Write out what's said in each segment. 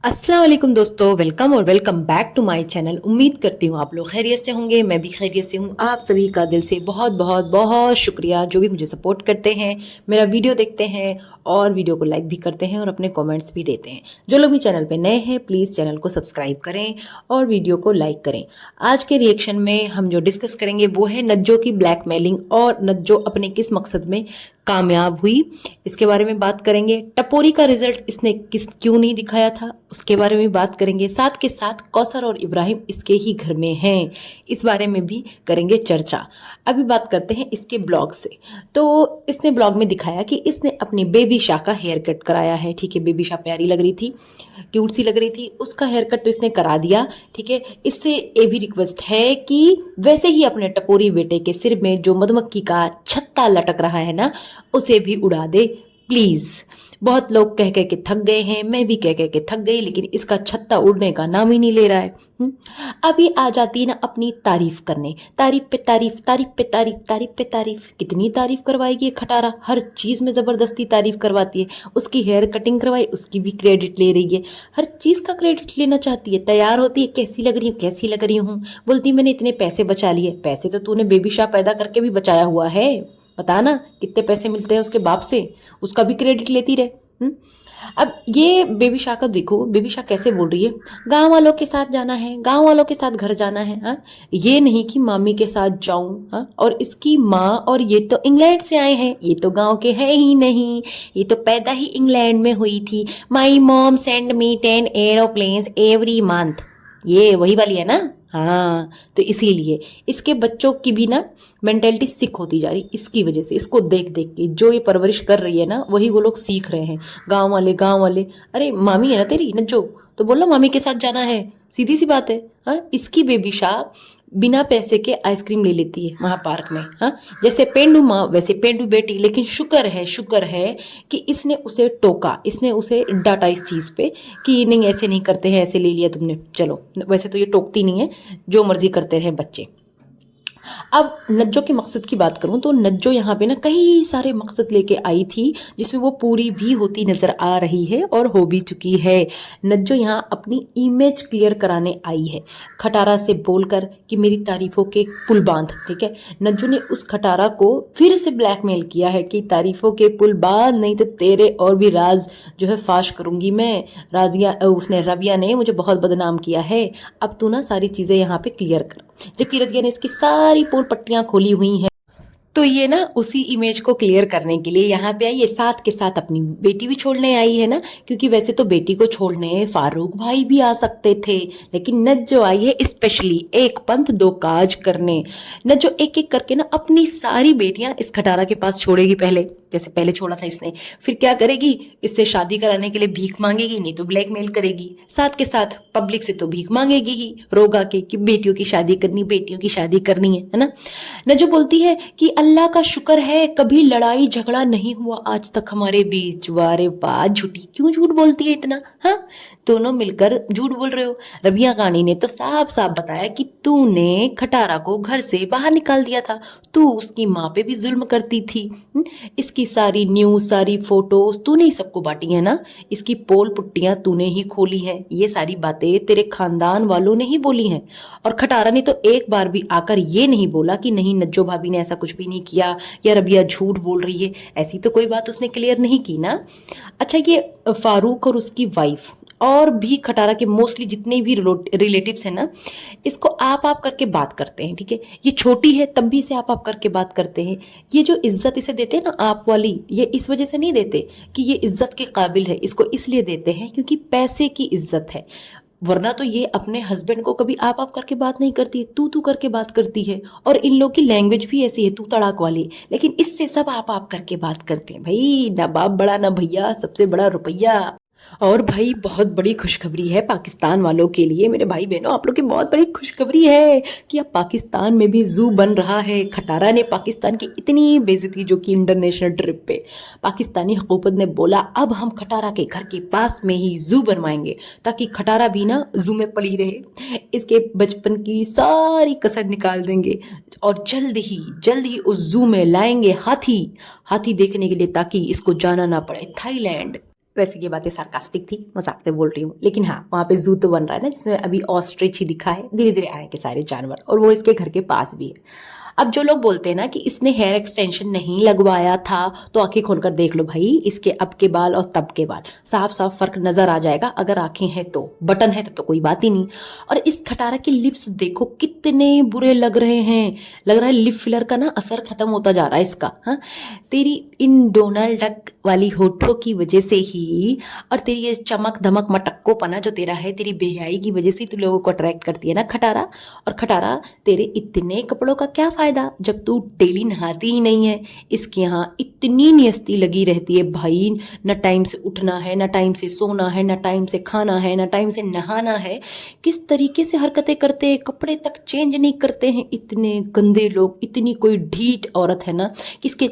अस्सलाम वालेकुम दोस्तों, वेलकम और welcome back to my channel. उम्मीद करती हूँ आप लोग खैरियत से होंगे, मैं भी खैरियत से हूँ। आप सभी का दिल से बहुत बहुत बहुत शुक्रिया जो भी मुझे सपोर्ट करते हैं, मेरा वीडियो देखते हैं और वीडियो को लाइक भी करते हैं और अपने कमेंट्स भी देते हैं। जो लोग भी चैनल पे नए हैं प्लीज़ चैनल को सब्सक्राइब करें और वीडियो को लाइक करें। आज के रिएक्शन में हम जो डिस्कस करेंगे वो है नज्जो की ब्लैकमेलिंग और नज्जो अपने किस मकसद में कामयाब हुई, इसके बारे में बात करेंगे। टपोरी का रिजल्ट इसने क्यों नहीं दिखाया था उसके बारे में बात करेंगे। साथ के साथ कौसर और इब्राहिम इसके ही घर में हैं, इस बारे में भी करेंगे चर्चा। अभी बात करते हैं इसके ब्लॉग से। तो इसने ब्लॉग में दिखाया कि इसने अपनी बेबी शाह का हेयर कट कराया है। ठीक है, बेबी शाह प्यारी लग रही थी, क्यूट सी लग रही थी, उसका हेयर कट तो इसने करा दिया। ठीक है, इससे ये भी रिक्वेस्ट है कि वैसे ही अपने टपोरी बेटे के सिर में जो मधुमक्खी का छत्ता लटक रहा है ना, उसे भी उड़ा दे प्लीज। बहुत लोग कह कह के थक गए हैं, मैं भी कह कह के थक गई, लेकिन इसका छत्ता उड़ने का नाम ही नहीं ले रहा है। अभी आ जाती है ना अपनी तारीफ करने, तारीफ पे तारीफ, तारीफ पे तारीफ, तारीफ पे तारीफ। कितनी तारीफ करवाएगी ये खटारा, हर चीज में जबरदस्ती तारीफ करवाती है। उसकी हेयर कटिंग करवाई, उसकी भी क्रेडिट ले रही है, हर चीज का क्रेडिट लेना चाहती है। तैयार होती है, कैसी लग रही हूँ, कैसी लग रही हूँ, बोलती मैंने इतने पैसे बचा लिए। पैसे तो तूने बेबी शाह पैदा करके भी बचाया हुआ है, बता ना कितने पैसे मिलते हैं उसके बाप से, उसका भी क्रेडिट लेती रहे। अब ये बेबी शाह का देखो, बेबी शाह कैसे बोल रही है, गांव वालों के साथ जाना है, गांव वालों के साथ घर जाना है। हाँ, ये नहीं कि मामी के साथ जाऊं। हाँ, और इसकी माँ और ये तो इंग्लैंड से आए हैं, ये तो गांव के हैं ही नहीं, ये तो पैदा ही इंग्लैंड में हुई थी। My mom send me 10 aeroplanes every month, ये वही वाली है ना। हाँ, तो इसीलिए इसके बच्चों की भी ना मेंटेलिटी सिक होती जा रही, इसकी वजह से। इसको देख देख के जो ये परवरिश कर रही है ना, वही वो लोग सीख रहे हैं। गांव वाले गांव वाले, अरे मामी है ना तेरी नज्जो, तो बोलो मामी के साथ जाना है, सीधी सी बात है। हाँ, इसकी बेबी शाह बिना पैसे के आइसक्रीम ले लेती है वहां पार्क में। हाँ, जैसे पेंडू माँ वैसे पेंडू बेटी। लेकिन शुक्र है कि इसने उसे टोका, इसने उसे डांटा इस चीज पे कि नहीं ऐसे नहीं करते हैं, ऐसे ले लिया तुमने, चलो। वैसे तो ये टोकती नहीं है, जो मर्जी करते रहे बच्चे। अब नज्जो के मकसद की बात करूं तो नज्जो यहाँ पे ना कई सारे मकसद लेके आई थी, जिसमें वो पूरी भी होती नजर आ रही है और हो भी चुकी है। नज्जो यहाँ अपनी इमेज क्लियर कराने आई है, खटारा से बोलकर कि मेरी तारीफों के पुल बांध। ठीक है, नज्जो ने उस खटारा को फिर से ब्लैकमेल किया है कि तारीफों के पुल बांध, नहीं तो तेरे और भी राज जो है फाश करूंगी मैं। राजिया उसने रबिया ने मुझे बहुत बदनाम किया है, अब तू ना सारी चीजें यहाँ पे क्लियर कर। जबकि रजिया ने इसकी सारी पोल पट्टियां खोली हुई हैं। तो ये ना उसी इमेज को क्लियर करने के लिए यहाँ पे आई है, साथ के साथ अपनी बेटी भी छोड़ने आई है ना। क्योंकि वैसे तो बेटी को छोड़ने फारूक भाई भी आ सकते थे, लेकिन नज्जो आई है स्पेशली एक पंथ दो काज करने। नज्जो एक एक करके ना अपनी सारी बेटियां इस खटारा के पास छोड़ेगी। पहले जैसे पहले छोड़ा था इसने, फिर क्या करेगी, इससे शादी कराने के लिए भीख मांगेगी, नहीं तो ब्लैकमेल करेगी। साथ के साथ पब्लिक से तो भीख मांगेगी ही रोगा के कि बेटियों की शादी करनी, बेटियों की शादी करनी है ना। नजो बोलती है कि अल्लाह का शुक्र है कभी लड़ाई झगड़ा नहीं हुआ आज तक हमारे बीच। वारे वाह, झूठी क्यों झूठ बोलती है इतना। हाँ, दोनों मिलकर झूठ बोल रहे हो। रबिया कानी ने तो साफ साफ बताया कि तूने खटारा को घर से बाहर निकाल दिया था, तू उसकी माँ पे भी जुल्म करती थी। इसकी सारी न्यूज, सारी फोटोज तूने ही सबको बांटी है ना, इसकी पोल पुट्टियां तूने ही खोली है, ये सारी बातें तेरे खानदान वालों ने ही बोली हैं। और खटारा ने तो एक बार भी आकर ये नहीं बोला कि नहीं नज्जो भाभी ने ऐसा कुछ भी नहीं किया या रबिया झूठ बोल रही है, ऐसी तो कोई बात उसने क्लियर नहीं की ना। अच्छा, ये फारूक और उसकी वाइफ और भी खटारा के मोस्टली जितने भी रिलेटिव्स हैं ना, इसको आप करके बात करते हैं। ठीक है, ये छोटी है तब भी इसे आप करके बात करते हैं। ये जो इज्जत इसे देते हैं ना आप वाली, ये इस वजह से नहीं देते कि ये इज्जत के काबिल है, इसको इसलिए देते हैं क्योंकि पैसे की इज्जत है। वरना तो ये अपने हस्बैंड को कभी आप करके बात नहीं करती, तू करके बात करती है। और इन लोग की लैंग्वेज भी ऐसी है, तू तड़ाक वाली। लेकिन इससे सब आप करके बात करते हैं। भाई ना बाप बड़ा ना भैया, सबसे बड़ा रुपया। और भाई बहुत बड़ी खुशखबरी है पाकिस्तान वालों के लिए, मेरे भाई बहनों आप लोग की बहुत बड़ी खुशखबरी है कि अब पाकिस्तान में भी जू बन रहा है। खटारा ने पाकिस्तान की इतनी बेइज्जती जो कि इंटरनेशनल ट्रिप पे, पाकिस्तानी हुकूमत ने बोला अब हम खटारा के घर के पास में ही जू बनवाएंगे ताकि खटारा भी ना जू में पड़ी रहे, इसके बचपन की सारी कसर निकाल देंगे। और जल्द ही उस जू में लाएंगे हाथी, हाथी देखने के लिए, ताकि इसको जाना ना पड़े थाईलैंड। वैसे ये बातें सार्कास्टिक थी, मजाक में बोल रही हूँ। लेकिन हाँ, वहाँ पे जू तो बन रहा है ना, जिसमें अभी ऑस्ट्रिच ही दिखा है, धीरे धीरे आएंगे सारे जानवर, और वो इसके घर के पास भी है। अब जो लोग बोलते हैं ना कि इसने हेयर एक्सटेंशन नहीं लगवाया था, तो आंखें खोलकर देख लो भाई, इसके अब के बाल और तब के बाल, साफ साफ फर्क नजर आ जाएगा। अगर आंखें हैं तो, बटन है तब तो कोई बात ही नहीं। और इस खटारा के लिप्स देखो कितने बुरे लग रहे हैं, लग रहा है लिप फिलर का ना असर खत्म होता जा रहा है इसका। हाँ, तेरी इन डोनाल्ड डक वाली होठों की वजह से ही, और तेरी ये चमक धमक मटक्को पना जो तेरा है, तेरी बेहयाई की वजह से तू लोगों को अट्रैक्ट करती है ना खटारा। और खटारा, तेरे इतने कपड़ों का क्या फायदा जब तू डेली नहाती ही नहीं है। इसके यहाँ इतनी न्यस्ती लगी रहती है भाई, न टाइम से उठना है, न टाइम से सोना है, न टाइम से खाना है, न टाइम से नहाना है। किस तरीके से हरकतें करते हैं, कपड़े तक चेंज नहीं करते हैं, इतने गंदे लोग। इतनी कोई ढीठ औरत है ना, किसके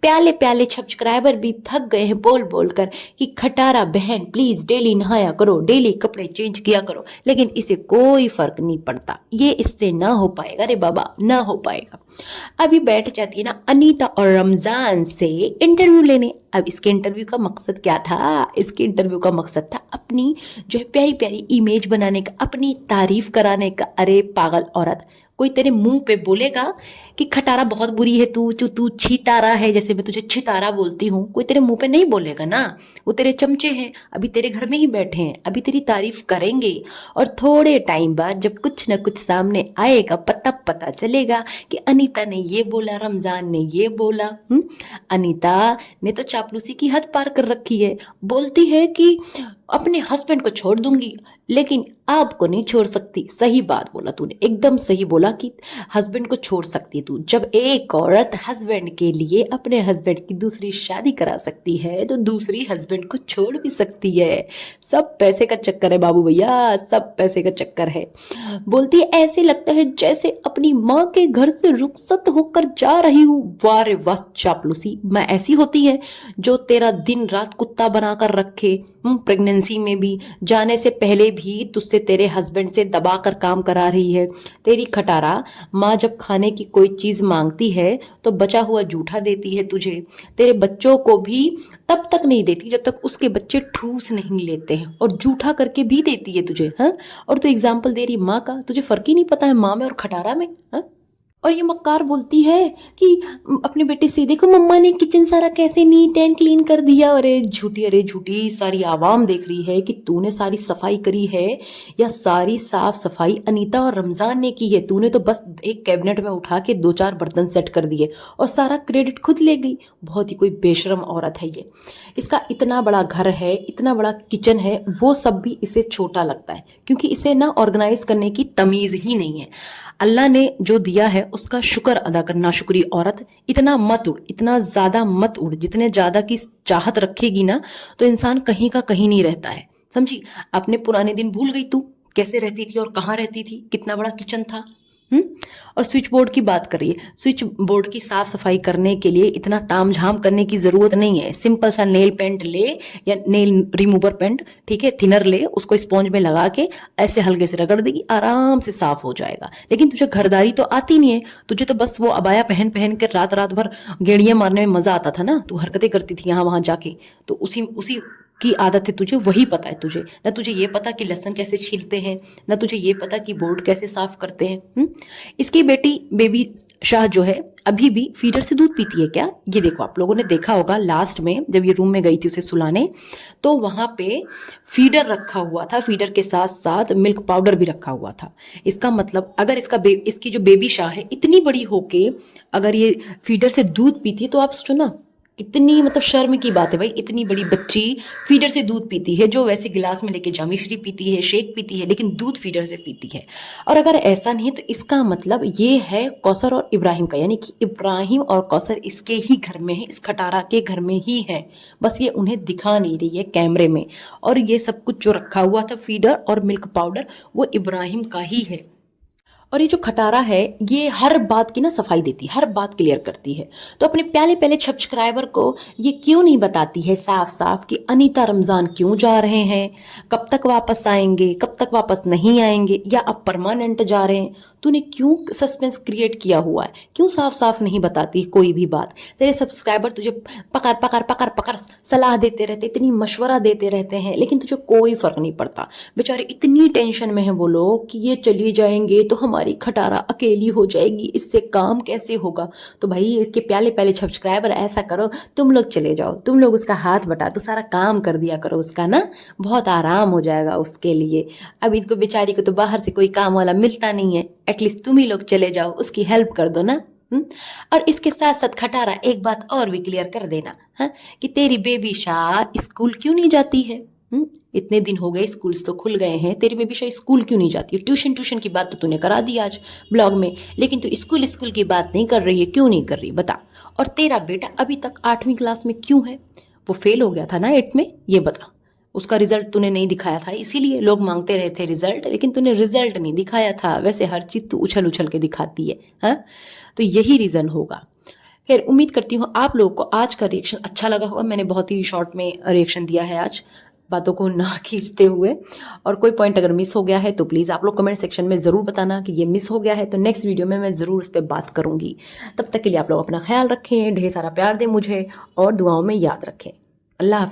प्याले प्याले सब्सक्राइबर भी थक गए हैं बोल बोल कर कि खटारा बहन प्लीज डेली नहाया करो, डेली कपड़े चेंज किया करो, लेकिन इसे कोई फर्क नहीं पड़ता। ये इससे ना हो पाएगा रे बाबा, ना हो पाएगा। अभी बैठ जाती है ना अनीता और रमजान से इंटरव्यू लेने। अब इसके इंटरव्यू का मकसद क्या था? इसके इंटरव्यू का मकसद था अपनी जो है प्यारी प्यारी इमेज बनाने का, अपनी तारीफ कराने का। अरे पागल औरत, कोई तेरे मुंह पे बोलेगा कि खटारा बहुत बुरी है तू, जो तू छितारा है, जैसे मैं तुझे छितारा बोलती हूँ, कोई तेरे मुंह पे नहीं बोलेगा ना। वो तेरे चमचे हैं, अभी तेरे घर में ही बैठे हैं, अभी तेरी तारीफ करेंगे। और थोड़े टाइम बाद जब कुछ ना कुछ सामने आएगा, पता चलेगा कि अनीता ने ये बोला, रमजान ने ये बोला। अनीता ने तो चापलूसी की हद पार कर रखी है। बोलती है कि अपने हस्बैंड को छोड़ दूंगी, लेकिन आपको नहीं छोड़ सकती। सही बात बोला तूने, एकदम सही बोला कि हस्बैंड को छोड़ सकती तू। जब एक औरत हस्बैंड के लिए अपने हस्बैंड की दूसरी शादी करा सकती है, तो दूसरी हस्बैंड को छोड़ भी सकती है। सब पैसे का चक्कर है बाबू भैया, सब पैसे का चक्कर है। बोलती है ऐसे लगता है जैसे अपनी माँ के घर से रुखसत होकर जा रही हूँ। वाह रे वाह चापलूसी, मैं ऐसी होती है जो तेरा दिन रात कुत्ता बनाकर रखे। प्रेगनेंसी में भी, जाने से पहले भी तुझसे तेरे हस्बैंड से दबा कर काम करा रही है। तेरी खटारा माँ जब खाने की कोई चीज मांगती है तो बचा हुआ जूठा देती है तुझे। तेरे बच्चों को भी तब तक नहीं देती जब तक उसके बच्चे ठूस नहीं लेते हैं, और जूठा करके भी देती है तुझे। हाँ, और तू एग्जाम्पल दे रही माँ का, तुझे फर्क ही नहीं पता है माँ में और खटारा में। हाँ, और ये मक्कार बोलती है कि अपने बेटे से, देखो मम्मा ने किचन सारा कैसे नीट एंड क्लीन कर दिया। अरे झूठी, अरे झूठी, सारी आवाम देख रही है कि तूने सारी सफाई करी है, या सारी साफ सफाई अनीता और रमजान ने की है। तूने तो बस एक कैबिनेट में उठा के 2-4 बर्तन सेट कर दिए और सारा क्रेडिट खुद ले गई। बहुत ही कोई बेशरम औरत है ये। इसका इतना बड़ा घर है, इतना बड़ा किचन है, वो सब भी इसे छोटा लगता है, क्योंकि इसे ना ऑर्गेनाइज करने की तमीज ही नहीं है। अल्लाह ने जो दिया है उसका शुक्र अदा करना। शुक्री औरत, इतना मत उड़, इतना ज्यादा मत उड़। जितने ज्यादा की चाहत रखेगी ना, तो इंसान कहीं का कहीं नहीं रहता है, समझी। अपने पुराने दिन भूल गई तू, कैसे रहती थी और कहाँ रहती थी, कितना बड़ा किचन था। और स्विच बोर्ड की बात करिए, स्विच बोर्ड की साफ सफाई करने के लिए इतना तामझाम करने की जरूरत नहीं है। सिंपल सा नेल पेंट ले, या नेल रिमूवर पेंट, ठीक है, थिनर ले, उसको स्पॉन्ज में लगा के ऐसे हल्के से रगड़ देगी, आराम से साफ हो जाएगा। लेकिन तुझे घरदारी तो आती नहीं है, तुझे तो बस वो अबाया पहन पहन के रात रात भर गेड़ियां मारने में मजा आता था ना। तू हरकतें करती थी यहाँ वहां जाके, तो उसी की आदत है तुझे, वही पता है तुझे। ना तुझे ये पता कि लहसुन कैसे छीलते हैं, ना तुझे ये पता कि बोर्ड कैसे साफ करते हैं। इसकी बेटी बेबी शाह जो है अभी भी फीडर से दूध पीती है क्या? ये देखो, आप लोगों ने देखा होगा लास्ट में जब ये रूम में गई थी उसे सुलाने, तो वहां पे फीडर रखा हुआ था, फीडर के साथ साथ मिल्क पाउडर भी रखा हुआ था। इसका मतलब अगर इसकी जो बेबी शाह है इतनी बड़ी होके अगर ये फीडर से दूध पीती है, तो आप सोचो ना कितनी मतलब शर्म की बात है भाई। इतनी बड़ी बच्ची फीडर से दूध पीती है, जो वैसे गिलास में लेके जामी श्री पीती है, शेक पीती है, लेकिन दूध फीडर से पीती है। और अगर ऐसा नहीं है तो इसका मतलब ये है कौसर और इब्राहिम का, यानी कि इब्राहिम और कौसर इसके ही घर में है, इस खटारा के घर में ही है, बस ये उन्हें दिखा नहीं रही है कैमरे में। और ये सब कुछ जो रखा हुआ था फीडर और मिल्क पाउडर, वो इब्राहिम का ही है। और ये जो खटारा है ये हर बात की ना सफाई देती है, हर बात क्लियर करती है। तो अपने प्याले प्याले सब्सक्राइबर को ये क्यों नहीं बताती है साफ साफ कि अनीता रमजान क्यों जा रहे हैं, कब तक वापस आएंगे, कब तक वापस नहीं आएंगे, या अब परमानेंट जा रहे हैं। तूने क्यों सस्पेंस क्रिएट किया हुआ है, क्यों साफ साफ नहीं बताती कोई भी बात। तेरे सब्सक्राइबर तुझे पकड़ पकड़ पकड़ पकड़ सलाह देते रहते, इतनी मशवरा देते रहते हैं, लेकिन तुझे कोई फर्क नहीं पड़ता। बेचारे इतनी टेंशन में हैं वो लोग कि ये चली जाएंगे तो हमारी खटारा अकेली हो जाएगी, इससे काम कैसे होगा। तो भाई इसके प्याले प्याले सब्सक्राइबर ऐसा करो, तुम लोग चले जाओ, तुम लोग उसका हाथ बटा तो सारा काम कर दिया करो उसका ना, बहुत आराम हो जाएगा उसके लिए। अब इसको बेचारी को तो बाहर से कोई काम वाला मिलता नहीं है, एटलीस्ट तुम ही लोग चले जाओ, उसकी हेल्प कर दो ना। और इसके साथ साथ खटारा एक बात और भी क्लियर कर देना, हाँ, कि तेरी बेबी शाह स्कूल क्यों नहीं जाती है। इतने दिन हो गए, स्कूल्स तो खुल गए हैं, तेरी बेबी शाह स्कूल क्यों नहीं जाती है। ट्यूशन की बात तो तूने करा दी आज ब्लॉग में, लेकिन तू स्कूल की बात नहीं कर रही है, क्यों नहीं कर रही बता। और तेरा बेटा अभी तक 8वीं क्लास में क्यों है, वो फेल हो गया था ना 8 में, ये बता। उसका रिजल्ट तूने नहीं दिखाया था, इसीलिए लोग मांगते रहे थे रिजल्ट, लेकिन तूने रिजल्ट नहीं दिखाया था। वैसे हर चीज तू उछल उछल के दिखाती है, हाँ, तो यही रीजन होगा। खैर उम्मीद करती हूँ आप लोगों को आज का रिएक्शन अच्छा लगा होगा। मैंने बहुत ही शॉर्ट में रिएक्शन दिया है आज, बातों को ना खींचते हुए। और कोई पॉइंट अगर मिस हो गया है तो प्लीज़ आप लोग कमेंट सेक्शन में ज़रूर बताना कि ये मिस हो गया है, तो नेक्स्ट वीडियो में मैं ज़रूर उस पर बात करूँगी। तब तक के लिए आप लोग अपना ख्याल रखें, ढेर सारा प्यार दें मुझे और दुआओं में याद रखें। अल्लाह हाफ़िज़।